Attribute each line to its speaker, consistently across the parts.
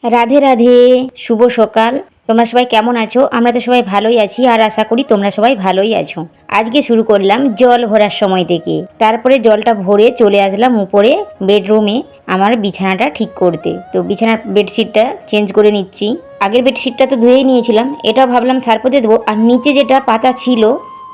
Speaker 1: রাধে রাধে, শুভ সকাল। তোমরা সবাই কেমন আছো? আমরা তো সবাই ভালোই আছি আর আশা করি তোমরা সবাই ভালোই আছো। আজকে শুরু করলাম জল ভরার সময় থেকে। তারপরে জলটা ভরে চলে আসলাম উপরে বেডরুমে আমার বিছানাটা ঠিক করতে। তো বিছানার বেডশিটটা চেঞ্জ করে নিচ্ছি। আগের বেডশিটটা তো ধুয়েই নিয়েছিলাম, এটাও ভাবলাম সার্ফতে দেবো। আর নিচে যেটা পাতা ছিল,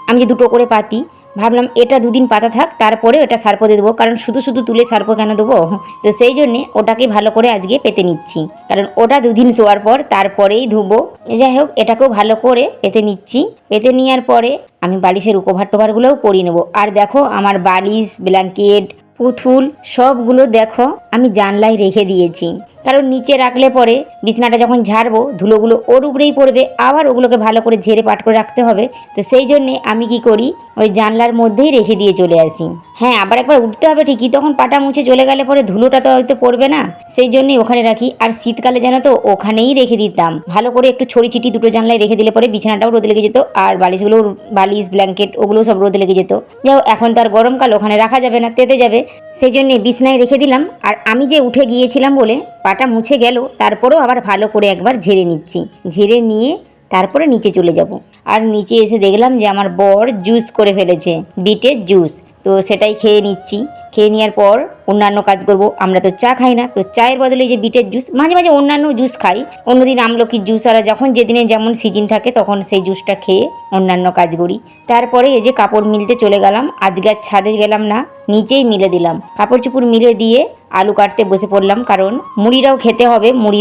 Speaker 1: আমি যে দুটো করে পাতি, ভাবলাম এটা দুদিন পাতা থাক, তারপরে ওটা সার্ফতে দেবো, কারণ শুধু শুধু তুলে সার্ফ কেন দেবো। তো সেই জন্যে ওটাকে ভালো করে আজকে পেতে নিচ্ছি, কারণ ওটা দুদিন শোয়ার পর তারপরেই ধুবো। যাই হোক, এটাকেও ভালো করে পেতে নিচ্ছি। পেতে নেওয়ার পরে আমি বালিশের কভার টোভারগুলোও পরিয়ে নেবো। আর দেখো, আমার বালিশ, ব্ল্যাঙ্কেট, পুতুল সবগুলো দেখো আমি জানলায় রেখে দিয়েছি, কারণ নিচে রাখলে পরে বিছানাটা যখন ঝাড়বো ধুলোগুলো ওর উপরেই পড়বে, আবার ওগুলোকে ভালো করে ঝেড়ে পাট করে রাখতে হবে। তো সেই জন্যে আমি কি করি, ওই জানলার মধ্যেই রেখে দিয়ে চলে আসি। হ্যাঁ, আবার একবার উঠতে হবে ঠিকই, তখন পাটা মুছে চলে গেলে পরে ধুলোটা তো হয়তো পড়বে না, সেই জন্যই ওখানে রাখি। আর শীতকালে জানো তো ওখানেই রেখে দিতাম, ভালো করে একটু ছড়ি ছিটি দুটো জানলায় রেখে দিলে পরে বিছানাটাও রোদে লেগে যেত, আর বালিশগুলো, বালিশ ব্ল্যাঙ্কেট ওগুলো সব রোদে লেগে যেত। যাও, এখন তো আর গরমকাল, ওখানে রাখা যাবে না, তেতে যাবে, সেই জন্যে বিছনায় রেখে দিলাম। আর আমি যে উঠে গিয়েছিলাম বলে পাটা মুছে গেল, তারপরেও আবার ভালো করে একবার ঝেড়ে নিচ্ছি। ঝেড়ে নিয়ে তারপরে নিচে চলে যাব। আর নিচে এসে দেখলাম যে আমার বর জুস করে ফেলেছে, বিটের জুস। তো সেটাই খেয়ে নিচ্ছি। খেয়ে নেওয়ার পর অন্যান্য কাজ করব। আমরা তো চা খাই না, তো চায়ের বদলে যে বিটের জুস, মাঝে মাঝে অন্যান্য জুস খাই। অন্যদিন আমলকির জুস, আর যখন যেদিনে যেমন সিজন থাকে তখন সেই জুসটা খেয়ে অন্যান্য কাজ করি। তারপরে এই যে কাপড় মিলতে চলে গেলাম। আজকে আর ছাদে গেলাম না, নিচেই মিলে দিলাম। কাপড় চুপড় মিলে দিয়ে আলু কাটতে বসে পড়লাম, কারণ মুড়িটাও খেতে হবে, মুড়ি,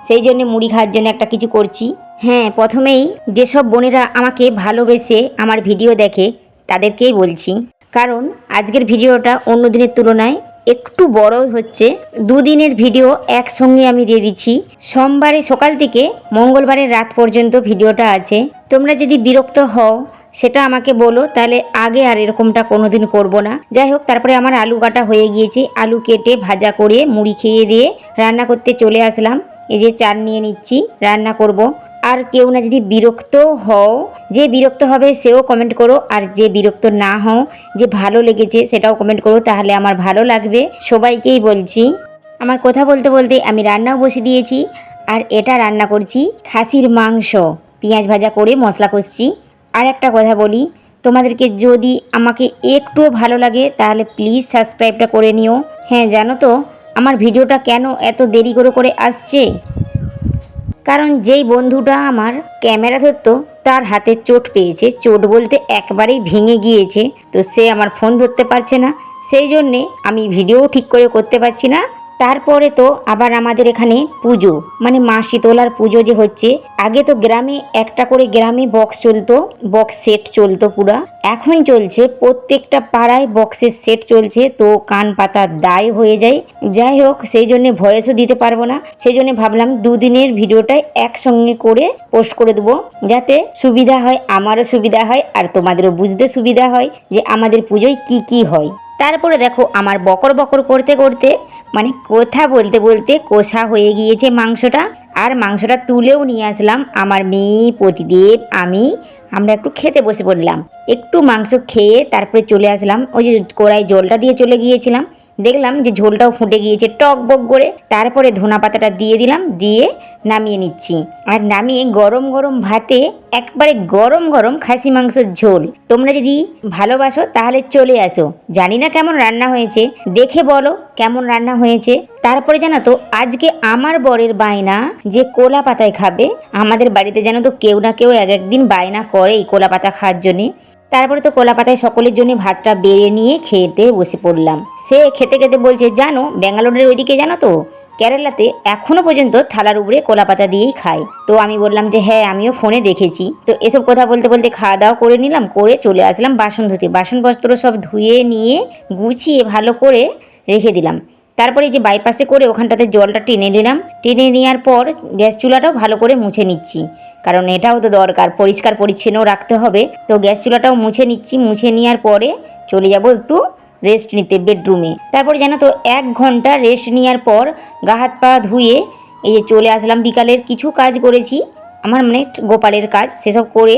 Speaker 1: সেই জন্য মুড়ি খাওয়ার জন্য একটা কিছু করছি। হ্যাঁ, প্রথমেই যেসব বোনেরা আমাকে ভালোবেসে আমার ভিডিও দেখে তাদেরকেই বলছি, কারণ আজকের ভিডিওটা অন্য দিনের তুলনায় একটু বড়ই হচ্ছে। দুদিনের ভিডিও একসঙ্গে আমি দিয়ে দিচ্ছি। সোমবারে সকাল থেকে মঙ্গলবারের রাত পর্যন্ত ভিডিওটা আছে। তোমরা যদি বিরক্ত হও সেটা আমাকে বলো, তাহলে আগে আর এরকমটা কোনোদিন করব না। যাই হোক, তারপরে আমার আলু কাটা হয়ে গিয়েছে। আলু কেটে ভাজা করে মুড়ি খেয়ে দিয়ে রান্না করতে চলে আসলাম। এই যে চাল নিয়ে নিচ্ছি, রান্না করব। আর কেউ না যদি বিরক্ত হও, যে বিরক্ত হবে সেও কমেন্ট করো, আর যে বিরক্ত না হও, যে ভালো লেগেছে সেটাও কমেন্ট করো, তাহলে আমার ভালো লাগবে। সবাইকেই বলছি। আমার কথা বলতে বলতে আমি রান্নাও বসে দিয়েছি। আর এটা রান্না করছি খাসির মাংস, পেঁয়াজ ভাজা করে মশলা কষছি। আর একটা কথা বলি, তোমাদেরকে যদি আমাকে একটুও ভালো লাগে তাহলে প্লিজ সাবস্ক্রাইবটা করে নিও। হ্যাঁ, জানো তো আমার ভিডিওটা কেন এত দেরি করে করে আসছে? কারণ যেই বন্ধুটা আমার ক্যামেরা ধরতো তার হাতে চোট পেয়েছে, চোট বলতে একবারেই ভেঙে গিয়েছে। তো সে আমার ফোন ধরতে পারছে না, সেই জন্যে আমি ভিডিও ঠিক করে করতে পারছি না। তারপরে তো আবার আমাদের এখানে পুজো, মানে মা শীতলার পুজো যে হচ্ছে। আগে তো গ্রামে একটা করে গ্রামে বক্স চলতো, বক্স সেট চলতো পুরা। এখন চলছে প্রত্যেকটা পাড়ায় বক্সের সেট চলছে, তো কান পাতার দায় হয়ে যায়। যাই হোক, সেই জন্য ভয়েসও দিতে পারবো না, সেই জন্য ভাবলাম দুদিনের ভিডিওটাই একসঙ্গে করে পোস্ট করে দেবো, যাতে সুবিধা হয়, আমারও সুবিধা হয় আর তোমাদেরও বুঝতে সুবিধা হয় যে আমাদের পুজোয় কি কি হয়। তারপরে দেখো, আমার বকর বকর করতে করতে, মানে কথা বলতে বলতে কষা হয়ে গিয়েছে মাংসটা। আর মাংসটা তুলেও নিয়ে আসলাম। আমার মেয়ে, পতিদেব, আমরা একটু খেতে বসে পড়লাম। একটু মাংস খেয়ে তারপরে চলে আসলাম। ওই যে কড়াই জলটা দিয়ে চলে গিয়েছিলাম, দেখলাম যে ঝোলটাও ফুটে গিয়েছে টক বক করে। তারপরে ধনা পাতাটা দিয়ে দিলাম, দিয়ে নামিয়ে নিচ্ছি। আর নামিয়ে গরম গরম ভাতে একবারে গরম গরম খাসি মাংসের ঝোল। তোমরা যদি ভালোবাসো তাহলে চলে আসো। জানি না কেমন রান্না হয়েছে, দেখে বলো কেমন রান্না হয়েছে। তারপরে জানো তো আজকে আমার বরের বায়না যে কোলা পাতায় খাবে। আমাদের বাড়িতে জানো তো কেউ না কেউ এক একদিন বায়না করেই কোলা পাতা খাওয়ার জন্যে। তারপরে তো কোলা পাতায় সকলের জন্য ভাতটা বেড়ে নিয়ে খেতে বসে পড়লাম। সে খেতে খেতে বলছে, জানো ব্যাঙ্গালোরের ওইদিকে জানো তো কেরালাতে এখনো পর্যন্ত থালার উপরে কোলা পাতা দিয়েই খায়। তো আমি বললাম যে হ্যাঁ, আমিও ফোনে দেখেছি। তো এসব কথা বলতে বলতে খাওয়া দাওয়া করে নিলাম, করে চলে আসলাম বাসন ধুতে। বাসনপত্র সব ধুয়ে নিয়ে গুছিয়ে ভালো করে রেখে দিলাম। তারপরে এই যে বাইপাসে করে ওখানটাতে জলটা টেনে নিলাম। টেনে নেওয়ার পর গ্যাস চুলাটাও ভালো করে মুছে নিচ্ছি, কারণ এটাও তো দরকার, পরিষ্কার পরিচ্ছন্ন রাখতে হবে। তো গ্যাস চুলাটাও মুছে নিচ্ছি। মুছে নেওয়ার পরে চলে যাব একটু রেস্ট নিতে বেডরুমে। তারপরে জানো তো 1 ঘন্টা রেস্ট নেওয়ার পর গা হাত পা ধুয়ে এই যে চলে আসলাম। বিকালের কিছু কাজ করেছি আমার, মানে গোপালের কাজ, সেসব করে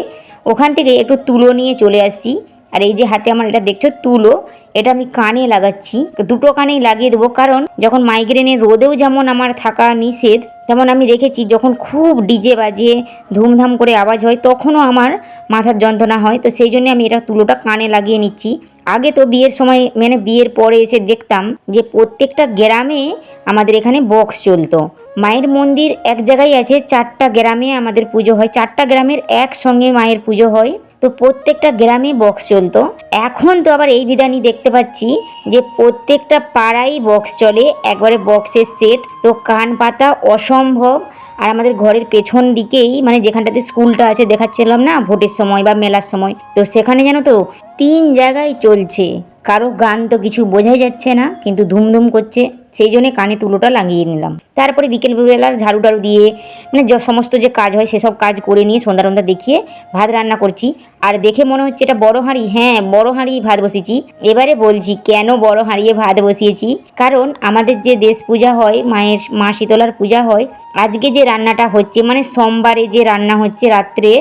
Speaker 1: ওখান থেকে একটু তুলো নিয়ে চলে আসছি। আর এই যে হাতে আমার এটা দেখছো তুলো, এটা আমি কানে লাগাচ্ছি, দুটো কানেই লাগিয়ে দেবো, কারণ যখন মাইগ্রেনের রোদেও যেমন আমার থাকা নিষেধ, তেমন আমি দেখেছি যখন খুব ডিজে বাজে ধুমধাম করে আওয়াজ হয় তখনও আমার মাথার যন্ত্রণা হয়। তো সেই জন্য আমি এটা তুলোটা কানে লাগিয়ে নিচ্ছি। আগে তো বিয়ের সময় মানে বিয়ের পরে এসে দেখতাম যে প্রত্যেকটা গ্রামে আমাদের এখানে বক্স চলতো। মায়ের মন্দির এক জায়গায় আছে, 4টা গ্রামে আমাদের পুজো হয়, 4টা গ্রামের একসঙ্গে মায়ের পুজো হয়, তো প্রত্যেকটা গ্রামে বক্স চলতো। এখন তো আবার এই বিধানই দেখতে পাচ্ছি যে প্রত্যেকটা পাড়ায় বক্স চলে, একবারে বক্সের সেট, তো কান পাতা অসম্ভব। আর আমাদের ঘরের পেছন দিকেই মানে যেখানটাতে স্কুলটা আছে দেখাচ্ছিলাম না ভোটের সময় বা মেলার সময়, তো সেখানে জানো তো 3 জায়গায় চলছে, কারো গান তো কিছু বোঝাই যাচ্ছে না কিন্তু ধুমধুম করছে, সেই জন্য কানে তুলোটা লাগিয়ে নিলাম। তারপরে বিকেলবেলার ঝাড়ু টাড়ু দিয়ে মানে সমস্ত যে কাজ হয় সেসব কাজ করে নিয়ে সন্ধ্যা টন্ধা দেখিয়ে ভাত রান্না করছি। আর দেখে মনে হচ্ছে এটা বড় হাঁড়ি, হ্যাঁ বড় হাঁড়ি ভাত বসিয়েছি। এবারে বলছি কেন বড় হাঁড়িয়ে ভাত বসিয়েছি, কারণ আমাদের যে দেশ পূজা হয়, মায়ের মা শীতলার পূজা হয়, আজকে যে রান্নাটা হচ্ছে মানে সোমবারে যে রান্না হচ্ছে রাত্রে,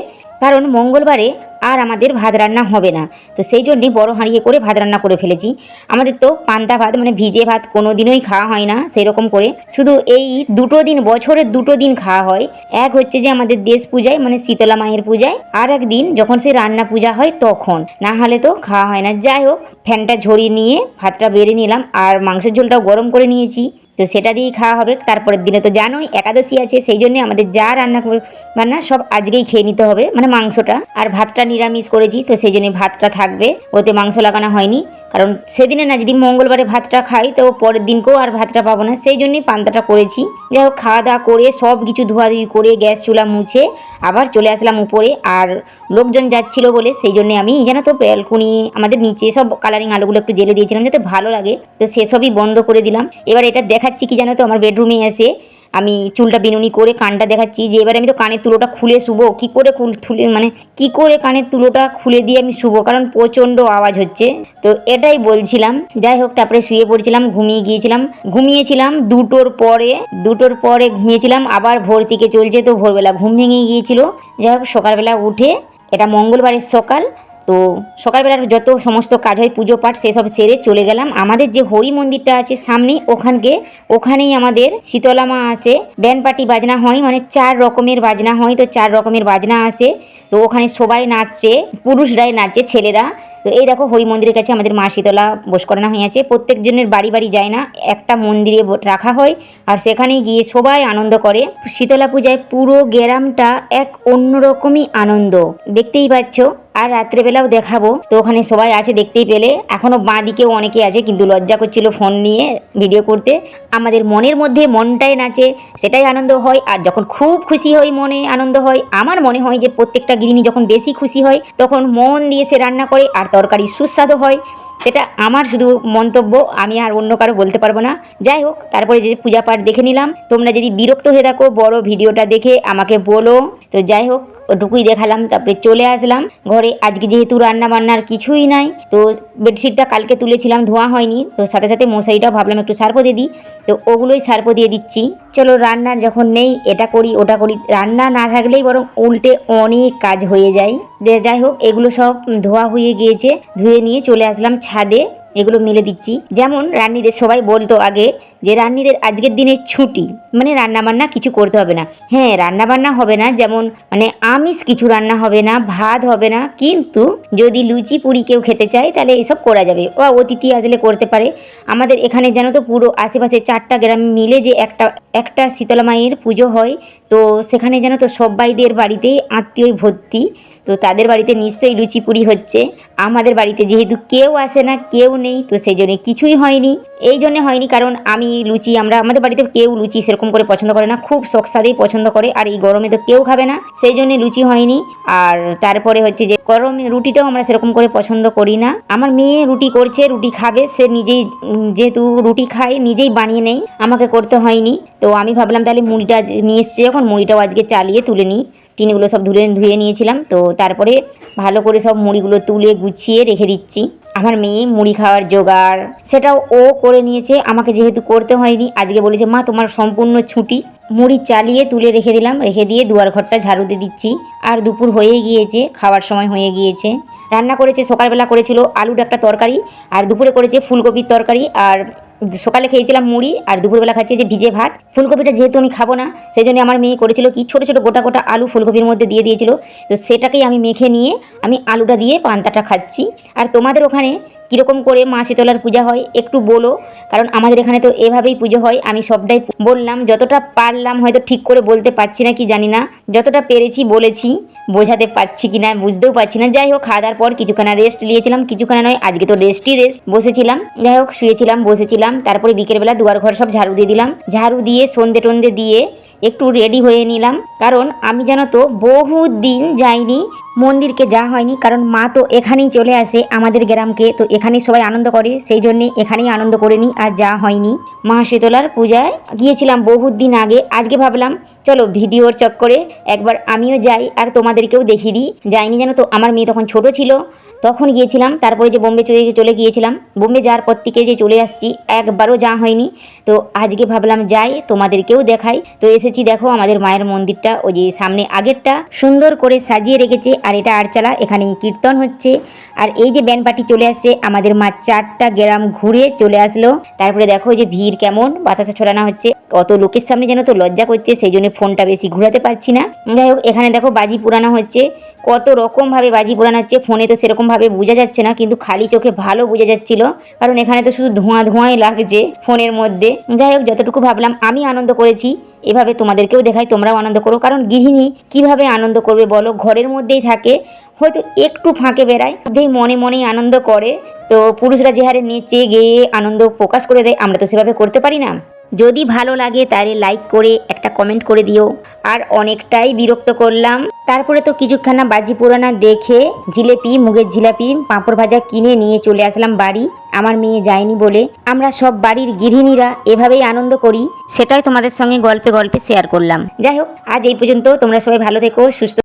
Speaker 1: কারণ মঙ্গলবারে আর আমাদের ভাত রান্না হবে না, তো সেই জন্যই বড় হাঁড়িয়ে করে ভাত রান্না করে ফেলেছি। আমাদের তো পান্তা ভাত মানে ভিজে ভাত কোনো দিনই খাওয়া হয় না সেই রকম করে, শুধু এই 2 দিন, বছরের 2 দিন খাওয়া হয়। এক হচ্ছে যে আমাদের দেশ পূজায় মানে শীতলা মায়ের পূজায়, আর একদিন যখন সে রান্না পূজা হয় তখন, না হলে তো খাওয়া হয় না। যাই হোক, ফ্যানটা ঝরিয়ে নিয়ে ভাতটা বেড়ে নিলাম, আর মাংসের ঝোলটাও গরম করে নিয়েছি, তো সেটা দিয়েই খাওয়া হবে। তারপরের দিনে তো জানোই একাদশী আছে, সেই জন্য আমাদের যা রান্না সব আজকেই খেয়ে নিতে হবে, মানে মাংসটা। আর ভাতটা নিরামিষ করেছি, তো সেই জন্য ভাতটা থাকবে, ওতে মাংস লাগানো হয়নি, কারণ সেদিনে না যদি মঙ্গলবারে ভাতটা খাই তো পরের দিনকেও আর ভাতটা পাবো না, সেই জন্যই পান্তাটা করেছি। যাই হোক, খাওয়া দাওয়া করে সব কিছু ধোয়াধুয়ি করে গ্যাস চুলা মুছে আবার চলে আসলাম উপরে। আর লোকজন যাচ্ছিল বলে সেই জন্য আমি জানো তো ব্যালকনি আমাদের নিচে সব কালারিং আলোগুলো একটু জ্বেলে দিয়েছিলাম যাতে ভালো লাগে, তো সেসবই বন্ধ করে দিলাম। এবার এটা দেখাচ্ছি কি জানো তো, আমার বেডরুমে এসে আমি চুলটা বিনুনি করে কানটা দেখাচ্ছি যে এবারে আমি তো কানের তুলোটা খুলে শুবো, কী করে খুলে মানে কী করে কানের তুলোটা খুলে দিয়ে আমি শুবো, কারণ প্রচণ্ড আওয়াজ হচ্ছে, তো এটাই বলছিলাম। যাই হোক, তারপরে শুয়ে পড়েছিলাম, ঘুমিয়েছিলাম 2টোর পরে ঘুমিয়েছিলাম, আবার ভোর থেকে চলছে, তো ভোরবেলা ঘুম ভেঙে গিয়েছিল। যাই হোক, সকালবেলা উঠে, এটা মঙ্গলবারের সকাল, তো সকালবেলার যত সমস্ত কাজ হয় পুজো পাঠ সেসব সেরে চলে গেলাম আমাদের যে হরি মন্দিরটা আছে সামনে, ওখানেই আমাদের শীতলা মা আসে, ব্যান্ড পার্টি বাজনা হয়, মানে 4 রকমের বাজনা হয়, তো 4 রকমের বাজনা আসে, তো ওখানে সবাই নাচছে, পুরুষরাই নাচছে, ছেলেরা। তো এই দেখো হরি মন্দিরের কাছে আমাদের মা শীতলা বস করানো হয়েছে, প্রত্যেকজনের বাড়ি বাড়ি যায় না, একটা মন্দিরে রাখা হয়, আর সেখানেই গিয়ে সবাই আনন্দ করে। শীতলা পূজায় পুরো গ্রামটা এক অন্যরকমই আনন্দ, দেখতেই পাচ্ছ। আর রাত্রেবেলাও দেখাবো, তো ওখানে সবাই আছে দেখতেই পেলে, এখনও বাঁ দিকেও অনেকে আছে কিন্তু লজ্জা করছিল ফোন নিয়ে ভিডিও করতে। আমাদের মনের মধ্যে মনটাই নাচে, সেটাই আনন্দ হয়। আর যখন খুব খুশি হই, মনে আনন্দ হয়, আমার মনে হয় যে প্রত্যেকটা গৃহিণী যখন বেশি খুশি হয় তখন মন দিয়ে সে রান্না করে আর তরকারি সুস্বাদু হয়, সেটা আমার শুধু মন্তব্য, আমি আর অন্য কারো বলতে পারবো না। যাই হোক, তারপরে যে পূজা পাঠ দেখে নিলাম, তোমরা যদি বিরক্ত হয়ে থাকো বড় ভিডিওটা দেখে আমাকে বলো। তো যাই হোক, ওটুকুই দেখালাম, তারপরে চলে আসলাম ঘরে। আজকে যেহেতু রান্না বান্নার কিছুই নাই, তো বেডশিটটা কালকে তুলেছিলাম, ধোয়া হয়নি, তো সাথে সাথে মশারিটাও ভাবলাম একটু সার্ফ দিয়ে দিই, তো ওগুলোই সার্ফ দিয়ে দিচ্ছি। চলো, রান্নার যখন নেই এটা করি ওটা করি, রান্না না থাকলেই বরং উল্টে অনেক কাজ হয়ে যায়। যাই হোক, এগুলো সব ধোয়া হয়ে গিয়েছে, ধুয়ে নিয়ে চলে আসলাম ছাদে, এগুলো মেলে দিচ্ছি। যেমন রান্নিদের সবাই বলতো আগে যে রান্নিদের আজকের দিনে ছুটি, মানে রান্নাবান্না কিছু করতে হবে না। হ্যাঁ, রান্নাবান্না হবে না, যেমন মানে আমিষ কিছু রান্না হবে না, ভাত হবে না, কিন্তু যদি লুচি পুরি কেউ খেতে চায় তাহলে এসব করা যাবে, ও অতিথি আসলে করতে পারে। আমাদের এখানে জানো তো পুরো আশেপাশে 4টা গ্রাম মিলে যে একটা শীতলা মায়ের পুজো হয়, তো সেখানে জানো তো সবাইদের বাড়িতেই আত্মীয় ভর্তি, তো তাদের বাড়িতে নিশ্চয়ই লুচি পুরি হচ্ছে। আমাদের বাড়িতে যেহেতু কেউ আসে না, কেউ নেই, তো সেই জন্য কিছুই হয়নি। এই জন্য হয়নি কারণ আমি লুচি, আমাদের বাড়িতে কেউ লুচি সেরকম করে পছন্দ করে না, খুব শখ সাদেই পছন্দ করে, আর এই গরমে তো কেউ খাবে না, সেই জন্য লুচি হয়নি। আর তারপরে হচ্ছে যে গরমে রুটিটাও আমরা সেরকম করে পছন্দ করি না। আমার মেয়ে রুটি করছে, রুটি খাবে, সে নিজেই যেহেতু রুটি খায় নিজেই বানিয়ে নেই, আমাকে করতে হয়নি। তো আমি ভাবলাম তাহলে মুড়িটা নিয়ে এসছে যখন, মুড়িটাও আজকে চালিয়ে তুলে নিই। টিনগুলো সব ধুয়ে নিয়েছিলাম, তো তারপরে ভালো করে সব মুড়িগুলো তুলে গুছিয়ে রেখে দিচ্ছি। আমার মেয়ে মুড়ি খাওয়ার জোগাড় সেটাও ও করে নিয়েছে, আমাকে যেহেতু করতে হয়নি। আজকে বলেছে মা তোমার সম্পূর্ণ ছুটি। মুড়ি চালিয়ে তুলে রেখে দিয়ে দুয়ার ঘরটা ঝাড়ু দিয়ে দিচ্ছি। আর দুপুর হয়ে গিয়েছে, খাওয়ার সময় হয়ে গিয়েছে। রান্না করেছে, সকালবেলা করেছিল আলুর একটা তরকারি, আর দুপুরে করেছে ফুলকপির তরকারি, আর সকালে খেয়েছিলাম মুড়ি, আর দুপুরবেলা খাচ্ছি যে ভিজে ভাত। ফুলকপিটা যেহেতু আমি খাবো না, সেই জন্য আমার মেয়ে করেছিল কি ছোটো ছোটো গোটা গোটা আলু ফুলকপির মধ্যে দিয়ে দিয়েছিল। তো সেটাকেই আমি মেখে নিয়ে আমি আলুটা দিয়ে পান্তাটা খাচ্ছি। আর তোমাদের ওখানে কীরকম করে মা শীতলার পূজা হয় একটু বলো, কারণ আমাদের এখানে তো এভাবেই পুজো হয়। আমি সবটাই বললাম, যতটা পারলাম, হয়তো ঠিক করে বলতে পারছি না কি জানি না, যতটা পেরেছি বলেছি, বোঝাতে পারছি কি না বুঝতেও পারছি না। যাই হোক, খাওয়া দাওয়ার পর কিছুখানা রেস্ট নিয়েছিলাম, কিছুখানা নয়, আজকে তো রেস্টই রেস্ট, বসেছিলাম। যাই হোক, শুয়েছিলাম, বসেছিলাম। তারপরে বিকেলবেলা দুয়ার ঘর সব ঝাড়ু দিয়ে দিলাম, ঝাড়ু দিয়ে সন্ধে টন্ধে দিয়ে একটু রেডি হয়ে নিলাম। কারণ আমি জানো তো বহুত দিন যাইনি মন্দিরকে, যা হয়নি, কারণ মা তো এখানেই চলে আসে আমাদের গ্রামকে, তো এখানেই সবাই আনন্দ করে, সেই জন্যে এখানেই আনন্দ করে নিই। আর যা হয়নি মা শীতলার পূজায় গিয়েছিলাম বহুত দিন আগে। আজকে ভাবলাম চলো ভিডিওর চক্করে একবার আমিও যাই আর তোমাদেরকেও দেখিয়ে দিই। যাইনি জানো তো, আমার মেয়ে তখন ছোট ছিল, তখন গিয়েছিলাম। তারপরে যে বোম্বে চলে গিয়েছিলাম, বোম্বে যাওয়ার পর থেকে যে চলে আসছি, একবারও যাওয়া হয়নি। তো আজকে ভাবলাম যাই, তোমাদেরকেও দেখাই। তো এসেছি, দেখো আমাদের মায়ের মন্দিরটা, ওই যে সামনে আগেরটা সুন্দর করে সাজিয়ে রেখেছে, আর এটা আরচালা, এখানে কীর্তন হচ্ছে। আর এই যে ব্যান্ড পার্টি চলে আসছে, আমাদের মা 4টা গ্রাম ঘুরে চলে আসলো। তারপরে দেখো যে ভিড় কেমন, বাতাসা ছড়ানো হচ্ছে, কত লোকের সামনে যেন তো লজ্জা করছে, সেই জন্য ফোনটা বেশি ঘুরাতে পারছি না। যাই হোক, এখানে দেখো বাজি পুরানো হচ্ছে, কত রকমভাবে বাজি পোড়ানো হচ্ছে। ফোনে তো সেরকমভাবে বোঝা যাচ্ছে না, কিন্তু খালি চোখে ভালো বোঝা যাচ্ছিল, কারণ এখানে তো শুধু ধোঁয়া ধোঁয়াই লাগছে ফোনের মধ্যে। যাই হোক, যতটুকু ভাবলাম আমি আনন্দ করেছি, এভাবে তোমাদেরকেও দেখাই, তোমরাও আনন্দ করো। কারণ গৃহিণী কিভাবে আনন্দ করবে বলো, ঘরের মধ্যেই থাকে, হয়তো একটু ফাঁকে বেড়ায়, মধ্যেই মনে মনেই আনন্দ করে। তো পুরুষরা যে হারে নেচে গেয়ে আনন্দ প্রকাশ করে দেয়, আমরা তো সেভাবে করতে পারি না। যদি ভালো লাগে তাহলে লাইক করে একটা কমেন্ট করে দিও। আর অনেকটাই বিরক্ত করলাম, তারপরে তো কিছুক্ষণা বাজি পোড়ানো দেখে জিলেপি, মুগের জিলাপি, পাঁপড় ভাজা কিনে নিয়ে চলে আসলাম বাড়ি। আমার মেয়ে যায়নি বলে আমরা সব বাড়ির গৃহিণীরা এভাবেই আনন্দ করি, সেটাই তোমাদের সঙ্গে গল্পে গল্পে শেয়ার করলাম। যাই হোক, আজ এই পর্যন্ত। তোমরা সবাই ভালো থেকো, সুস্থ